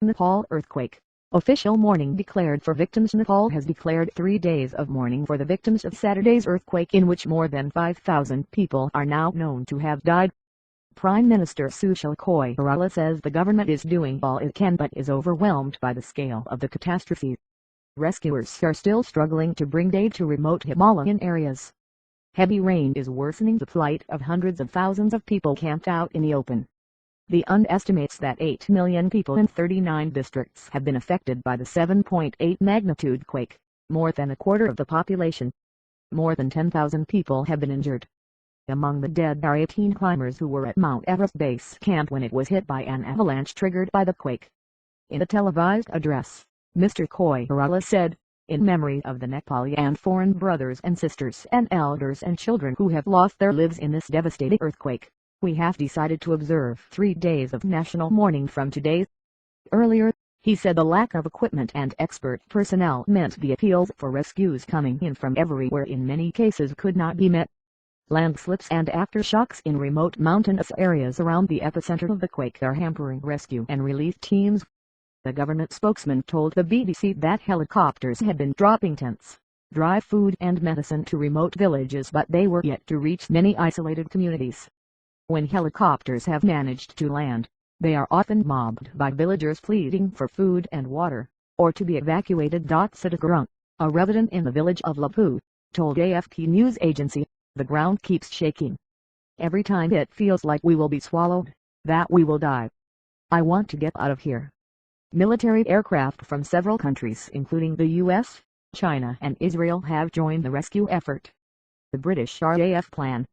Nepal earthquake. Official mourning declared for victims. Nepal has declared 3 days of mourning for the victims of Saturday's earthquake, in which more than 5,000 people are now known to have died. Prime Minister Sushil Koirala says the government is doing all it can but is overwhelmed by the scale of the catastrophe. Rescuers are still struggling to bring aid to remote Himalayan areas. Heavy rain is worsening the plight of hundreds of thousands of people camped out in the open. The UN estimates that 8 million people in 39 districts have been affected by the 7.8 magnitude quake, more than a quarter of the population. More than 10,000 people have been injured. Among the dead are 18 climbers who were at Mount Everest base camp when it was hit by an avalanche triggered by the quake. In a televised address, Mr. Koirala said, "In memory of the Nepali and foreign brothers and sisters and elders and children who have lost their lives in this devastating earthquake, we have decided to observe 3 days of national mourning from today." Earlier, he said the lack of equipment and expert personnel meant the appeals for rescues coming in from everywhere in many cases could not be met. Landslips and aftershocks in remote mountainous areas around the epicenter of the quake are hampering rescue and relief teams. The government spokesman told the BBC that helicopters had been dropping tents, dry food and medicine to remote villages, but they were yet to reach many isolated communities. When helicopters have managed to land, they are often mobbed by villagers pleading for food and water, or to be evacuated. Sitakarung, a resident in the village of Lapu, told AFP news agency, "The ground keeps shaking. Every time it feels like we will be swallowed, that we will die. I want to get out of here." Military aircraft from several countries including the US, China and Israel have joined the rescue effort. The British RAF plan,